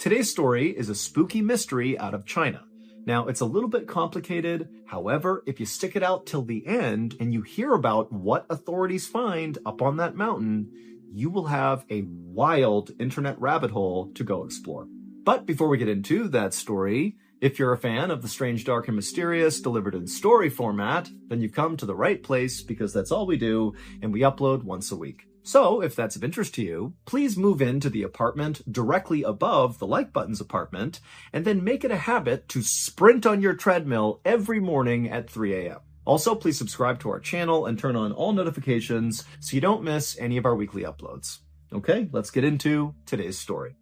Today's story is a spooky mystery out of China. Now, it's a little bit complicated. However, if you stick it out till the end and you hear about what authorities find up on that mountain, you will have a wild internet rabbit hole to go explore. But before we get into that story, if you're a fan of the strange, dark, and mysterious delivered in story format, then you've come to the right place because that's all we do, and we upload once a week. So, if that's of interest to you, please move into the apartment directly above the Like Button's apartment, and then make it a habit to sprint on your treadmill every morning at 3 a.m. Also, please subscribe to our channel and turn on all notifications so you don't miss any of our weekly uploads. Okay, let's get into today's story.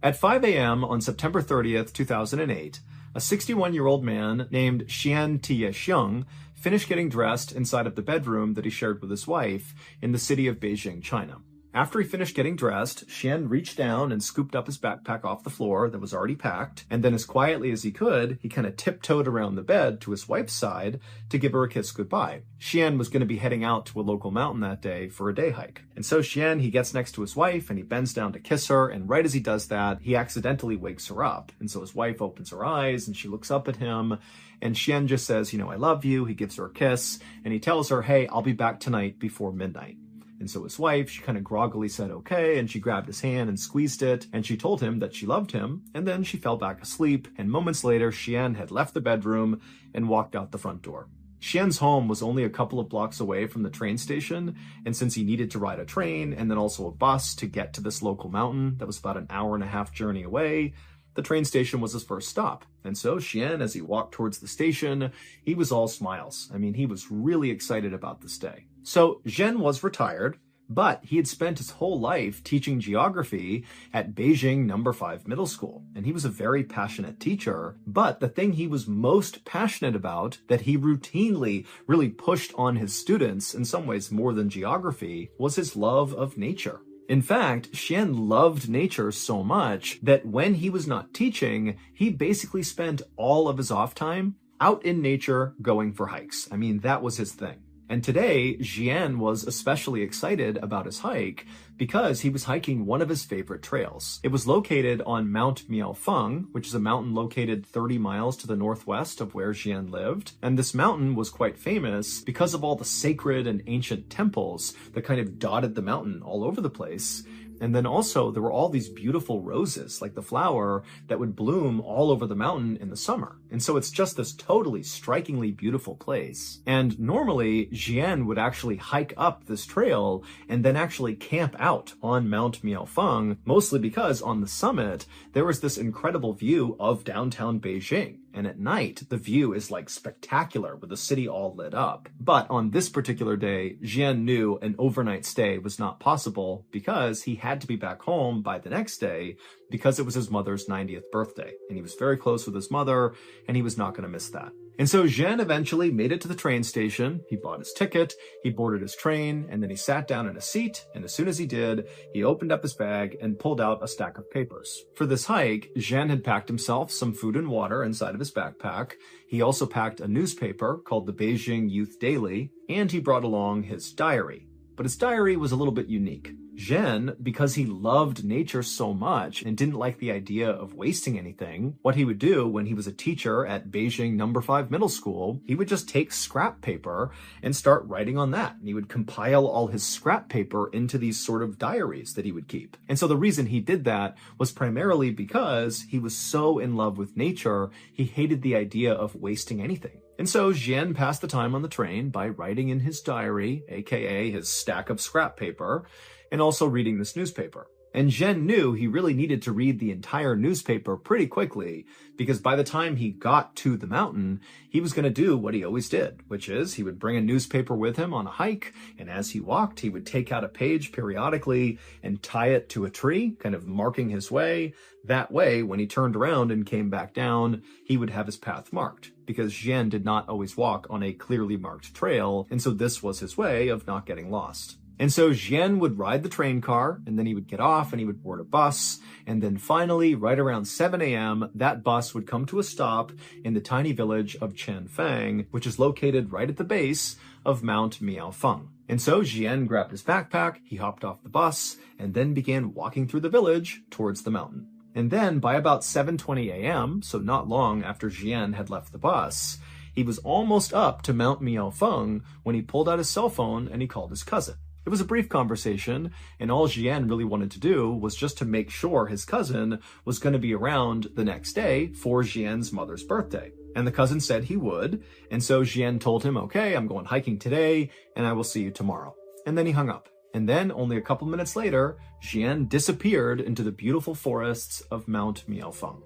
At 5 a.m. on September 30th, 2008, a 61-year-old man named Xian Tiexiong finished getting dressed inside of the bedroom that he shared with his wife in the city of Beijing, China. After he finished getting dressed, Xian reached down and scooped up his backpack off the floor that was already packed, and then as quietly as he could, he kind of tiptoed around the bed to his wife's side to give her a kiss goodbye. Xian was going to be heading out to a local mountain that day for a day hike. And so Xian, he gets next to his wife and he bends down to kiss her, and right as he does that, he accidentally wakes her up. And so his wife opens her eyes and she looks up at him, and Xian just says, I love you. He gives her a kiss, and he tells her, hey, I'll be back tonight before midnight. And so his wife, she kind of groggily said, okay, and she grabbed his hand and squeezed it, and she told him that she loved him, and then she fell back asleep, and moments later, Xian had left the bedroom and walked out the front door. Xian's home was only a couple of blocks away from the train station, and since he needed to ride a train and then also a bus to get to this local mountain that was about an hour-and-a-half journey away, the train station was his first stop. And so Xian, as he walked towards the station, he was all smiles. He was really excited about this day. So Xian was retired, but he had spent his whole life teaching geography at Beijing No. 5 Middle School. And he was a very passionate teacher. But the thing he was most passionate about, that he routinely really pushed on his students, in some ways more than geography, was his love of nature. In fact, Xian loved nature so much that when he was not teaching, he basically spent all of his off time out in nature going for hikes. That was his thing. And today, Xian was especially excited about his hike because he was hiking one of his favorite trails. It was located on Mount Miaofeng, which is a mountain located 30 miles to the northwest of where Xian lived. And this mountain was quite famous because of all the sacred and ancient temples that kind of dotted the mountain all over the place. And then also there were all these beautiful roses, like the flower, that would bloom all over the mountain in the summer. And so it's just this totally strikingly beautiful place. And normally Xian would actually hike up this trail and then actually camp out on Mount Miaofeng, mostly because on the summit, there was this incredible view of downtown Beijing. And at night, the view is like spectacular with the city all lit up. But on this particular day, Xian knew an overnight stay was not possible because he had to be back home by the next day because it was his mother's 90th birthday. And he was very close with his mother, and he was not going to miss that. And so Xian eventually made it to the train station. He bought his ticket, he boarded his train, and then he sat down in a seat. And as soon as he did, he opened up his bag and pulled out a stack of papers. For this hike, Xian had packed himself some food and water inside of his backpack. He also packed a newspaper called the Beijing Youth Daily, and he brought along his diary. But his diary was a little bit unique. Xian, because he loved nature so much and didn't like the idea of wasting anything, what he would do when he was a teacher at Beijing No. 5 Middle School, he would just take scrap paper and start writing on that. And he would compile all his scrap paper into these sort of diaries that he would keep. And so the reason he did that was primarily because he was so in love with nature, he hated the idea of wasting anything. And so Xian passed the time on the train by writing in his diary, aka his stack of scrap paper, and also reading this newspaper. And Xian knew he really needed to read the entire newspaper pretty quickly because by the time he got to the mountain, he was going to do what he always did, which is he would bring a newspaper with him on a hike, and as he walked, he would take out a page periodically and tie it to a tree, kind of marking his way. That way, when he turned around and came back down, he would have his path marked, because Xian did not always walk on a clearly marked trail, and so this was his way of not getting lost. And so Jian would ride the train car, and then he would get off and he would board a bus. And then finally, right around 7 a.m., that bus would come to a stop in the tiny village of Chanfang, which is located right at the base of Mount Miaofeng. And so Jian grabbed his backpack, he hopped off the bus, and then began walking through the village towards the mountain. And then by about 7:20 a.m., so not long after Jian had left the bus, he was almost up to Mount Miaofeng when he pulled out his cell phone and he called his cousin. It was a brief conversation, and all Jian really wanted to do was just to make sure his cousin was going to be around the next day for Jian's mother's birthday. And the cousin said he would, and so Jian told him, okay, I'm going hiking today, and I will see you tomorrow. And then he hung up. And then, only a couple minutes later, Jian disappeared into the beautiful forests of Mount Miaofeng.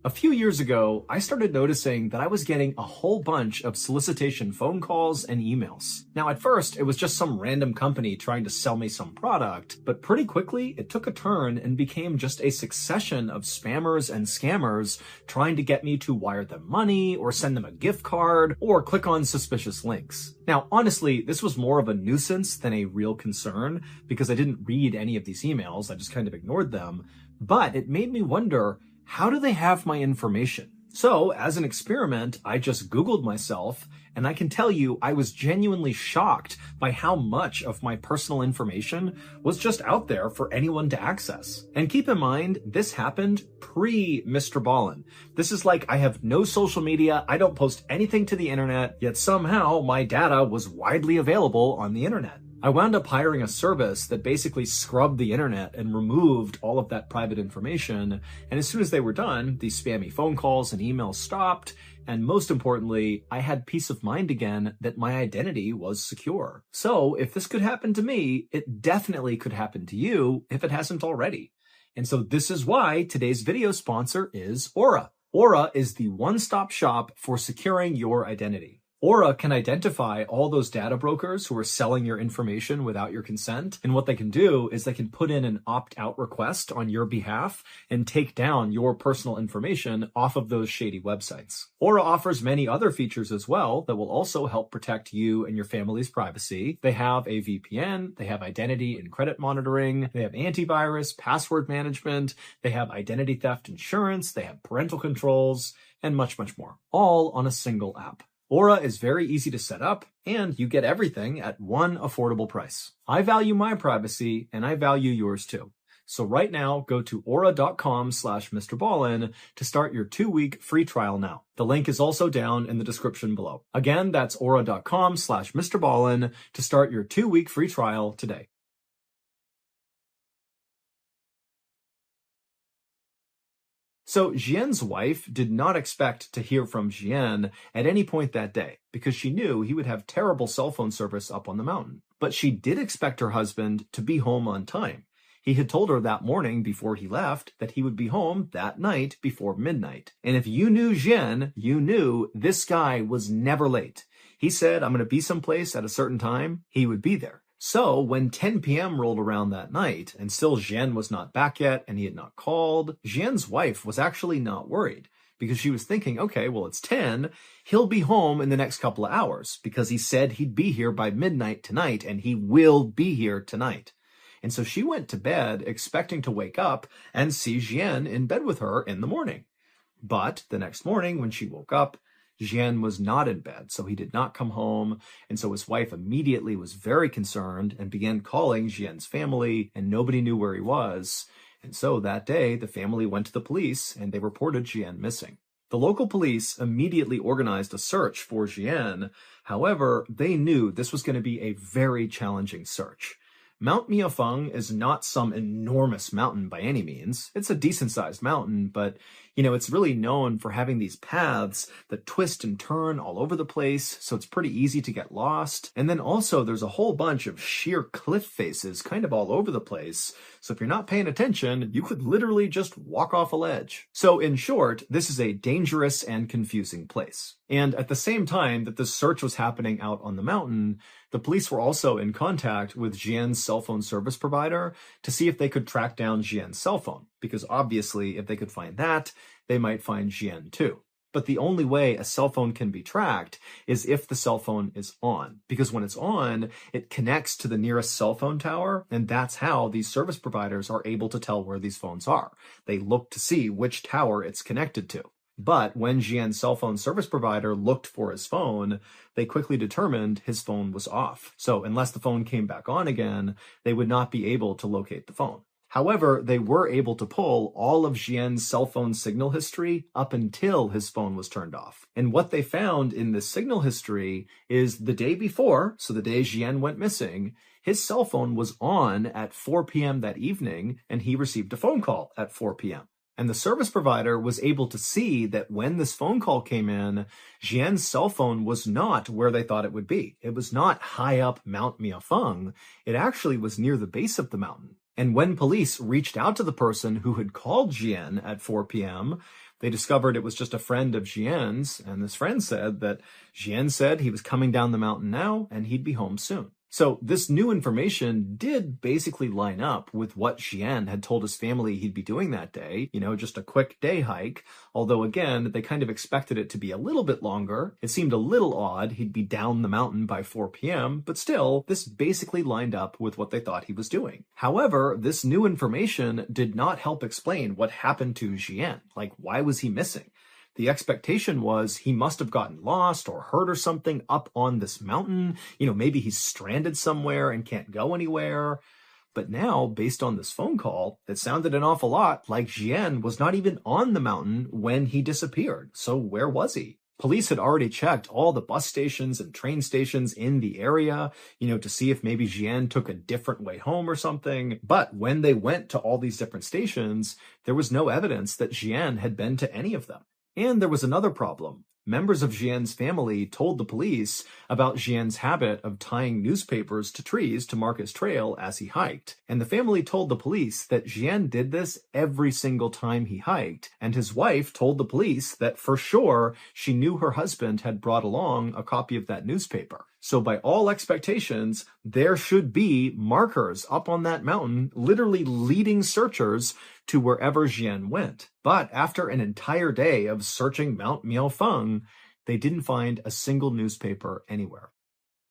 A few years ago, I started noticing that I was getting a whole bunch of solicitation phone calls and emails. Now, at first, it was just some random company trying to sell me some product, but pretty quickly, it took a turn and became just a succession of spammers and scammers trying to get me to wire them money or send them a gift card or click on suspicious links. Now, honestly, this was more of a nuisance than a real concern because I didn't read any of these emails. I just kind of ignored them, but it made me wonder, how do they have my information? So, as an experiment, I just Googled myself, and I can tell you I was genuinely shocked by how much of my personal information was just out there for anyone to access. And keep in mind, this happened pre-Mr. Ballin. This is like I have no social media, I don't post anything to the internet, yet somehow my data was widely available on the internet. I wound up hiring a service that basically scrubbed the internet and removed all of that private information. And as soon as they were done, these spammy phone calls and emails stopped. And most importantly, I had peace of mind again that my identity was secure. So if this could happen to me, it definitely could happen to you if it hasn't already. And so this is why today's video sponsor is Aura. Aura is the one-stop shop for securing your identity. Aura can identify all those data brokers who are selling your information without your consent. And what they can do is they can put in an opt-out request on your behalf and take down your personal information off of those shady websites. Aura offers many other features as well that will also help protect you and your family's privacy. They have a VPN, they have identity and credit monitoring, they have antivirus, password management, they have identity theft insurance, they have parental controls, and much, much more, all on a single app. Aura is very easy to set up, and you get everything at one affordable price. I value my privacy, and I value yours too. So right now, go to aura.com/MrBallin to start your 2-week free trial now. The link is also down in the description below. Again, that's aura.com/MrBallin to start your 2-week free trial today. So Jian's wife did not expect to hear from Jian at any point that day because she knew he would have terrible cell phone service up on the mountain. But she did expect her husband to be home on time. He had told her that morning before he left that he would be home that night before midnight. And if you knew Jian, you knew this guy was never late. He said, I'm going to be someplace at a certain time. He would be there. So when 10 p.m. rolled around that night and still Jian was not back yet and he had not called, Jian's wife was actually not worried because she was thinking, okay, well, it's 10. He'll be home in the next couple of hours because he said he'd be here by midnight tonight and he will be here tonight. And so she went to bed expecting to wake up and see Jian in bed with her in the morning. But the next morning when she woke up, Jian was not in bed, so he did not come home, and so his wife immediately was very concerned and began calling Jian's family, and nobody knew where he was. And so that day, the family went to the police, and they reported Jian missing. The local police immediately organized a search for Jian. However, they knew this was going to be a very challenging search. Mount Miaofeng is not some enormous mountain by any means. It's a decent-sized mountain, but, it's really known for having these paths that twist and turn all over the place, so it's pretty easy to get lost. And then also there's a whole bunch of sheer cliff faces kind of all over the place, so if you're not paying attention, you could literally just walk off a ledge. So in short, this is a dangerous and confusing place. And at the same time that the search was happening out on the mountain, the police were also in contact with Jian's cell phone service provider to see if they could track down Jian's cell phone, because obviously if they could find that, they might find Jian too. But the only way a cell phone can be tracked is if the cell phone is on, because when it's on, it connects to the nearest cell phone tower, and that's how these service providers are able to tell where these phones are. They look to see which tower it's connected to. But when Jian's cell phone service provider looked for his phone, they quickly determined his phone was off. So unless the phone came back on again, they would not be able to locate the phone. However, they were able to pull all of Jian's cell phone signal history up until his phone was turned off. And what they found in this signal history is the day before, so the day Jian went missing, his cell phone was on at 4 p.m. that evening, and he received a phone call at 4 p.m. And the service provider was able to see that when this phone call came in, Jian's cell phone was not where they thought it would be. It was not high up Mount Miaofeng. It actually was near the base of the mountain. And when police reached out to the person who had called Jian at 4 p.m., they discovered it was just a friend of Jian's, and this friend said that Jian said he was coming down the mountain now and he'd be home soon. So this new information did basically line up with what Jian had told his family he'd be doing that day, just a quick day hike. Although again, they kind of expected it to be a little bit longer. It seemed a little odd he'd be down the mountain by 4 p.m., but still, this basically lined up with what they thought he was doing. However, this new information did not help explain what happened to Jian. Like, why was he missing? The expectation was he must have gotten lost or hurt or something up on this mountain. Maybe he's stranded somewhere and can't go anywhere. But now, based on this phone call, it sounded an awful lot like Jian was not even on the mountain when he disappeared. So where was he? Police had already checked all the bus stations and train stations in the area, to see if maybe Jian took a different way home or something. But when they went to all these different stations, there was no evidence that Jian had been to any of them. And there was another problem. Members of Jian's family told the police about Jian's habit of tying newspapers to trees to mark his trail as he hiked. And the family told the police that Jian did this every single time he hiked. And his wife told the police that for sure she knew her husband had brought along a copy of that newspaper. So by all expectations, there should be markers up on that mountain, literally leading searchers to wherever Jian went. But after an entire day of searching Mount Miaofeng, they didn't find a single newspaper anywhere.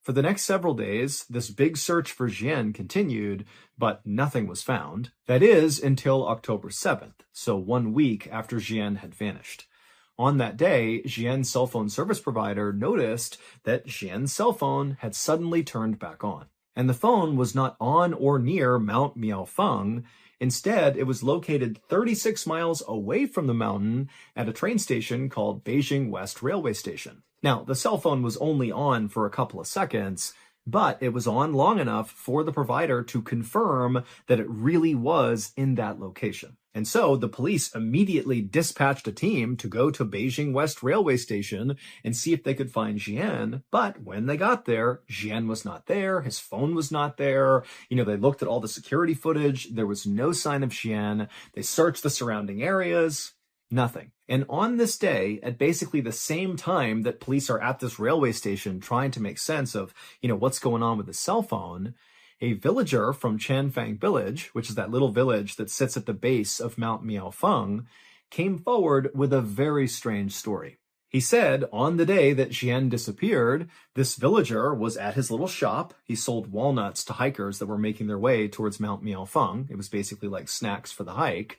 For the next several days, this big search for Jian continued, but nothing was found. That is, until October 7th, so 1 week after Jian had vanished. On that day, Jian's cell phone service provider noticed that Jian's cell phone had suddenly turned back on. And the phone was not on or near Mount Miaofeng. Instead, it was located 36 miles away from the mountain at a train station called Beijing West Railway Station. Now, the cell phone was only on for a couple of seconds, but it was on long enough for the provider to confirm that it really was in that location. And so the police immediately dispatched a team to go to Beijing West Railway Station and see if they could find Jian. But when they got there, Jian was not there. His phone was not there. They looked at all the security footage. There was no sign of Jian. They searched the surrounding areas. Nothing. And on this day, at basically the same time that police are at this railway station trying to make sense of, what's going on with the cell phone, a villager from Chanfang village, which is that little village that sits at the base of Mount Miaofeng, came forward with a very strange story. He said on the day that Jian disappeared, this villager was at his little shop. He sold walnuts to hikers that were making their way towards Mount Miaofeng. It was basically like snacks for the hike.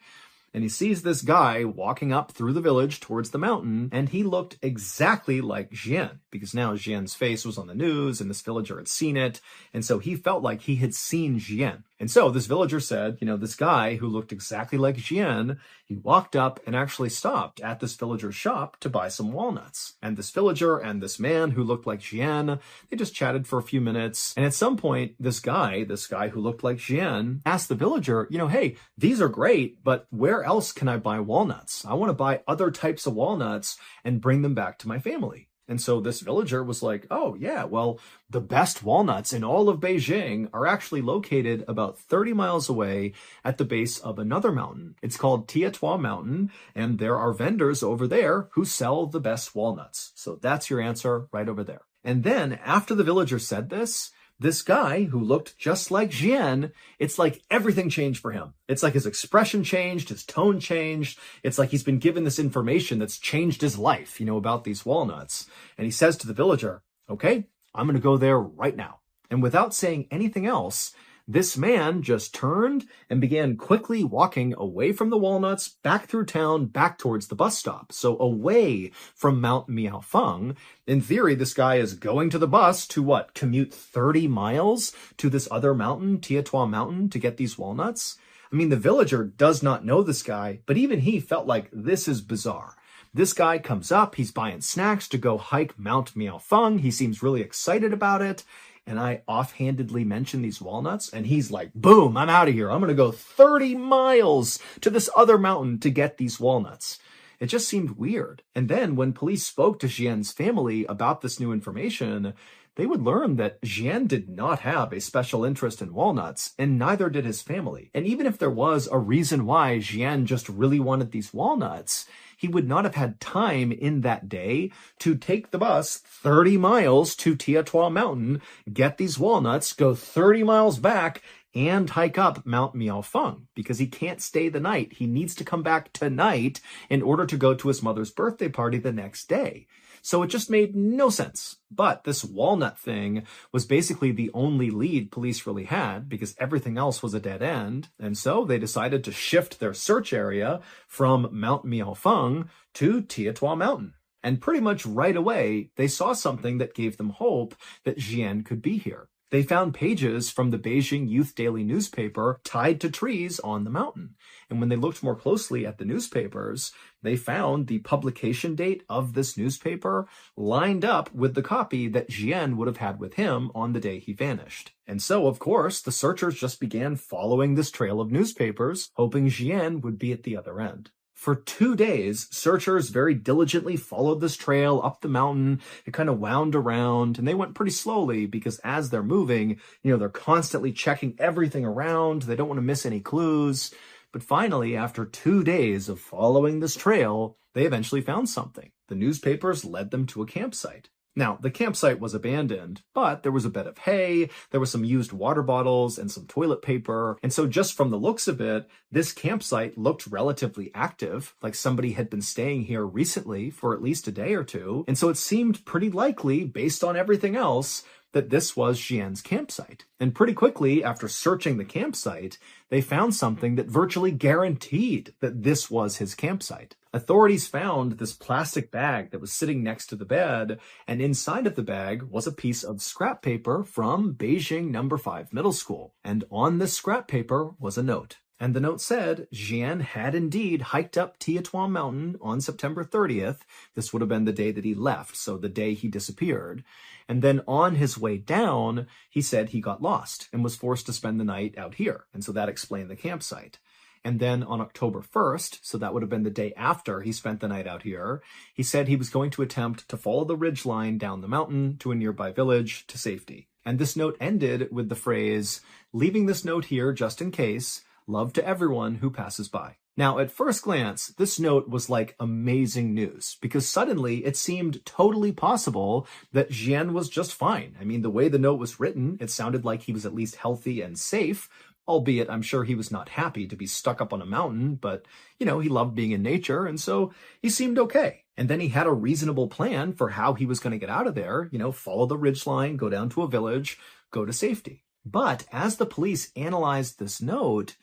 And he sees this guy walking up through the village towards the mountain, and he looked exactly like Jian, because now Jian's face was on the news, and this villager had seen it, and so he felt like he had seen Jian. And so this villager said, this guy who looked exactly like Jian, he walked up and actually stopped at this villager's shop to buy some walnuts. And this villager and this man who looked like Jian, they just chatted for a few minutes. And at some point, this guy who looked like Jian, asked the villager, hey, these are great, but where else can I buy walnuts? I want to buy other types of walnuts and bring them back to my family. And so this villager was like, oh yeah, well, the best walnuts in all of Beijing are actually located about 30 miles away at the base of another mountain. It's called Tietua Mountain, and there are vendors over there who sell the best walnuts. So that's your answer right over there. And then after the villager said this, This guy who looked just like Jian, it's like everything changed for him. It's like his expression changed, his tone changed. It's like he's been given this information that's changed his life, about these walnuts. And he says to the villager, okay, I'm going to go there right now. And without saying anything else, this man just turned and began quickly walking away from the walnuts, back through town, back towards the bus stop. So away from Mount Miaofeng. In theory, this guy is going to the bus to what? Commute 30 miles to this other mountain, Tietua Mountain, to get these walnuts? I mean, the villager does not know this guy, but even he felt like this is bizarre. This guy comes up, he's buying snacks to go hike Mount Miaofeng. He seems really excited about it. And I offhandedly mention these walnuts, and he's like, boom, I'm out of here. I'm going to go 30 miles to this other mountain to get these walnuts. It just seemed weird. And then when police spoke to Jian's family about this new information, they would learn that Jian did not have a special interest in walnuts, and neither did his family. And even if there was a reason why Jian just really wanted these walnuts, he would not have had time in that day to take the bus 30 miles to Tietua Mountain, get these walnuts, go 30 miles back, and hike up Mount Miaofeng, because he can't stay the night. He needs to come back tonight in order to go to his mother's birthday party the next day. So it just made no sense. But this walnut thing was basically the only lead police really had, because everything else was a dead end. And so they decided to shift their search area from Mount Miaofeng to Tietua Mountain. And pretty much right away, they saw something that gave them hope that Jian could be here. They found pages from the Beijing Youth Daily newspaper tied to trees on the mountain. And when they looked more closely at the newspapers, they found the publication date of this newspaper lined up with the copy that Jian would have had with him on the day he vanished. And so, of course, the searchers just began following this trail of newspapers, hoping Jian would be at the other end. For 2 days, searchers very diligently followed this trail up the mountain. It kind of wound around, and they went pretty slowly because as they're moving, they're constantly checking everything around. They don't want to miss any clues. But finally, after 2 days of following this trail, they eventually found something. The newspapers led them to a campsite. Now, the campsite was abandoned, but there was a bed of hay, there was some used water bottles, and some toilet paper. And so just from the looks of it, this campsite looked relatively active, like somebody had been staying here recently for at least a day or two. And so it seemed pretty likely, based on everything else, that this was Jian's campsite. And pretty quickly, after searching the campsite, they found something that virtually guaranteed that this was his campsite. Authorities found this plastic bag that was sitting next to the bed, and inside of the bag was a piece of scrap paper from Beijing No. 5 Middle School. And on this scrap paper was a note. And the note said Jian had indeed hiked up Tietua Mountain on September 30th. This would have been the day that he left, so the day he disappeared. And then on his way down, he said he got lost and was forced to spend the night out here. And so that explained the campsite. And then on October 1st, so that would have been the day after he spent the night out here, he said he was going to attempt to follow the ridge line down the mountain to a nearby village to safety. And this note ended with the phrase, "Leaving this note here just in case. Love to everyone who passes by." Now, at first glance, this note was like amazing news because suddenly it seemed totally possible that Jian was just fine. I mean, the way the note was written, it sounded like he was at least healthy and safe, albeit I'm sure he was not happy to be stuck up on a mountain, but, he loved being in nature, and so he seemed okay. And then he had a reasonable plan for how he was going to get out of there, follow the ridgeline, go down to a village, go to safety. But as the police analyzed this note,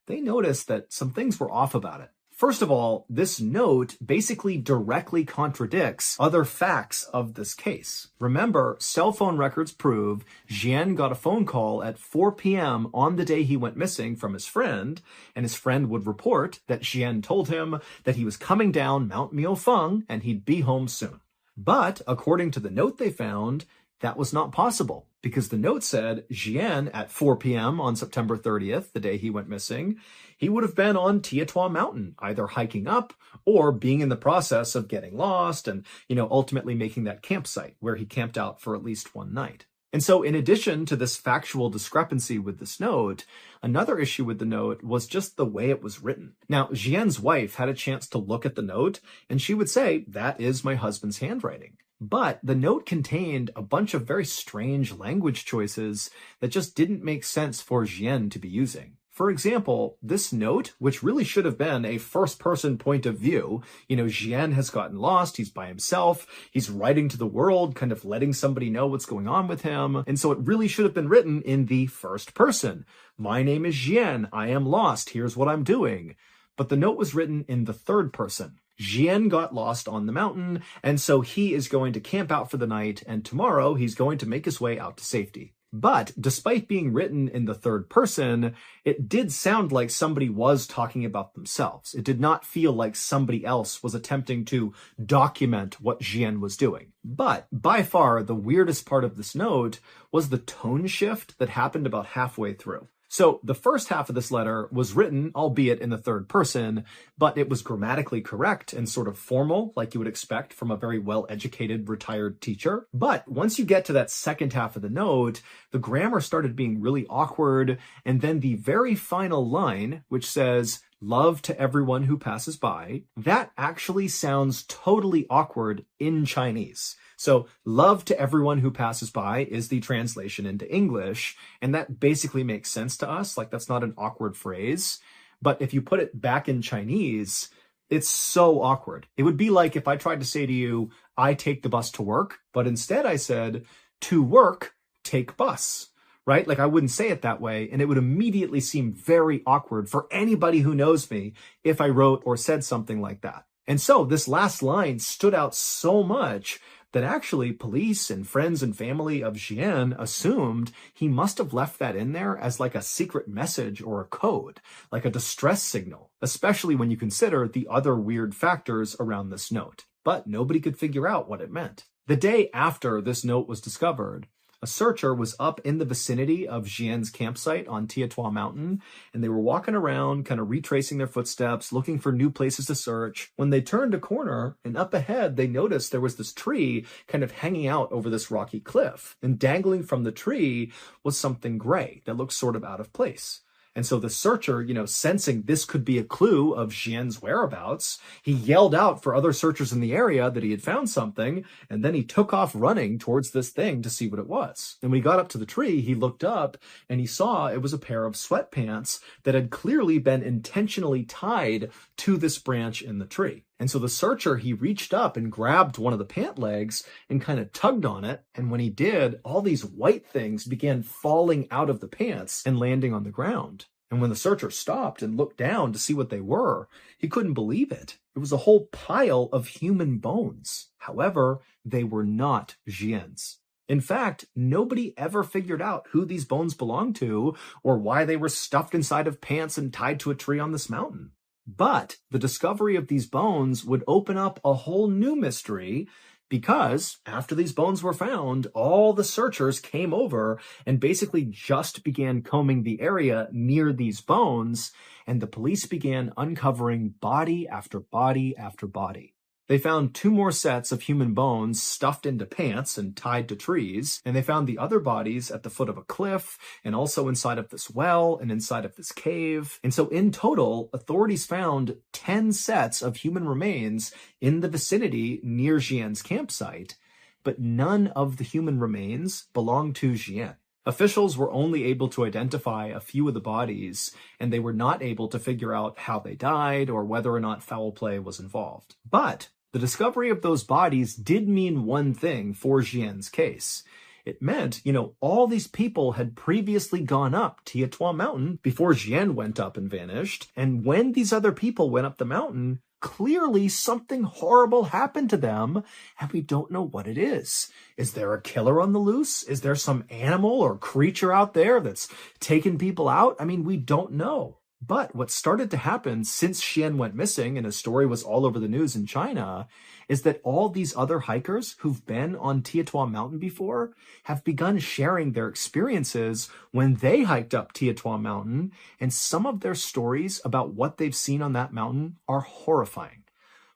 they noticed that some things were off about it. First of all, this note basically directly contradicts other facts of this case. Remember, cell phone records prove Jian got a phone call at 4 p.m. on the day he went missing from his friend, and his friend would report that Jian told him that he was coming down Mount Miaofeng and he'd be home soon. But according to the note they found, that was not possible because the note said Jian at 4 p.m. on September 30th, the day he went missing, he would have been on Tietua Mountain, either hiking up or being in the process of getting lost and, ultimately making that campsite where he camped out for at least one night. And so in addition to this factual discrepancy with this note, another issue with the note was just the way it was written. Now, Jian's wife had a chance to look at the note, and she would say, that is my husband's handwriting. But the note contained a bunch of very strange language choices that just didn't make sense for Jian to be using. For example, this note, which really should have been a first-person point of view, Jian has gotten lost, he's by himself, he's writing to the world, kind of letting somebody know what's going on with him, and so it really should have been written in the first person. My name is Jian, I am lost, here's what I'm doing. But the note was written in the third person. Jian got lost on the mountain, and so he is going to camp out for the night, and tomorrow he's going to make his way out to safety. But despite being written in the third person, it did sound like somebody was talking about themselves. It did not feel like somebody else was attempting to document what Jian was doing. But by far, the weirdest part of this note was the tone shift that happened about halfway through. So the first half of this letter was written, albeit in the third person, but it was grammatically correct and sort of formal, like you would expect from a very well-educated retired teacher. But once you get to that second half of the note, the grammar started being really awkward, and then the very final line, which says, "Love to everyone who passes by," that actually sounds totally awkward in Chinese. So love to everyone who passes by is the translation into English, and that basically makes sense to us. Like, that's not an awkward phrase. But if you put it back in Chinese, it's so awkward. It would be like if I tried to say to you, I take the bus to work, but instead I said, to work, take bus. Right? Like, I wouldn't say it that way, and it would immediately seem very awkward for anybody who knows me if I wrote or said something like that. And so this last line stood out so much that actually police and friends and family of Jian assumed he must have left that in there as like a secret message or a code, like a distress signal, especially when you consider the other weird factors around this note. But nobody could figure out what it meant. The day after this note was discovered, a searcher was up in the vicinity of Jian's campsite on Tietua Mountain, and they were walking around, kind of retracing their footsteps, looking for new places to search. When they turned a corner, and up ahead, they noticed there was this tree kind of hanging out over this rocky cliff, and dangling from the tree was something gray that looked sort of out of place. And so the searcher, sensing this could be a clue of Jian's whereabouts, he yelled out for other searchers in the area that he had found something, and then he took off running towards this thing to see what it was. And when he got up to the tree, he looked up and he saw it was a pair of sweatpants that had clearly been intentionally tied to this branch in the tree. And so the searcher, he reached up and grabbed one of the pant legs and kind of tugged on it. And when he did, all these white things began falling out of the pants and landing on the ground. And when the searcher stopped and looked down to see what they were, he couldn't believe it. It was a whole pile of human bones. However, they were not Jian's. In fact, nobody ever figured out who these bones belonged to or why they were stuffed inside of pants and tied to a tree on this mountain. But the discovery of these bones would open up a whole new mystery, because after these bones were found, all the searchers came over and basically just began combing the area near these bones, and the police began uncovering body after body after body. They found 2 more sets of human bones stuffed into pants and tied to trees, and they found the other bodies at the foot of a cliff, and also inside of this well, and inside of this cave. And so in total, authorities found 10 sets of human remains in the vicinity near Jian's campsite, but none of the human remains belonged to Jian. Officials were only able to identify a few of the bodies, and they were not able to figure out how they died or whether or not foul play was involved. But the discovery of those bodies did mean one thing for Jian's case. It meant, all these people had previously gone up Tietua Mountain before Jian went up and vanished, and when these other people went up the mountain, clearly something horrible happened to them, and we don't know what it is. Is there a killer on the loose? Is there some animal or creature out there that's taken people out? I mean, we don't know. But what started to happen since Jian went missing and his story was all over the news in China is that all these other hikers who've been on Tietua Mountain before have begun sharing their experiences when they hiked up Tietua Mountain, and some of their stories about what they've seen on that mountain are horrifying.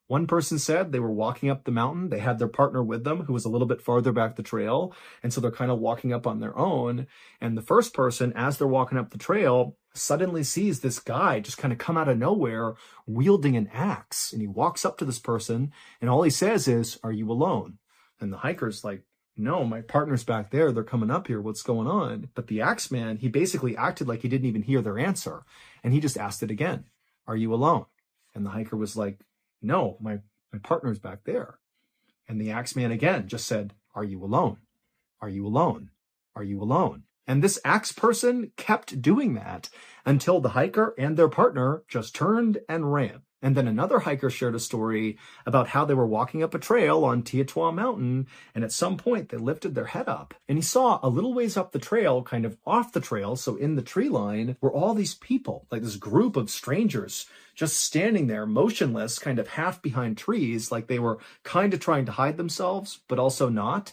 One person said they were walking up the mountain. They had their partner with them who was a little bit farther back the trail. And so they're kind of walking up on their own. And the first person, as they're walking up the trail, suddenly sees this guy just kind of come out of nowhere wielding an axe. And he walks up to this person and all he says is, "Are you alone?" And the hiker's like, no, my partner's back there. They're coming up here. What's going on? But the Axeman, he basically acted like he didn't even hear their answer. And he just asked it again. Are you alone? And the hiker was like, no, my partner's back there. And the Axeman again just said, are you alone? Are you alone? Are you alone? And this axe person kept doing that until the hiker and their partner just turned and ran. And then another hiker shared a story about how they were walking up a trail on Tiatua Mountain, and at some point they lifted their head up, and he saw a little ways up the trail, kind of off the trail, so in the tree line, were all these people, like this group of strangers, just standing there motionless, kind of half behind trees, like they were kind of trying to hide themselves, but also not.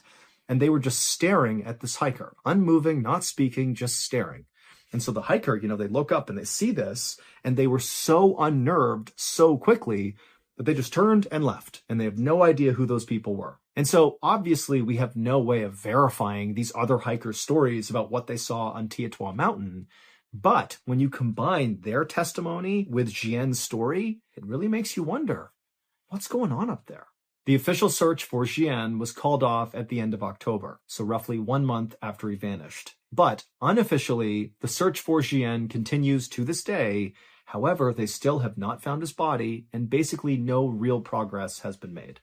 And they were just staring at this hiker, unmoving, not speaking, just staring. And so the hiker, they look up and they see this, and they were so unnerved so quickly that they just turned and left, and they have no idea who those people were. And so obviously we have no way of verifying these other hikers' stories about what they saw on Tiatua Mountain. But when you combine their testimony with Jian's story, it really makes you wonder, what's going on up there? The official search for Jian was called off at the end of October, so roughly 1 month after he vanished. But unofficially, the search for Jian continues to this day. However, they still have not found his body, and basically no real progress has been made.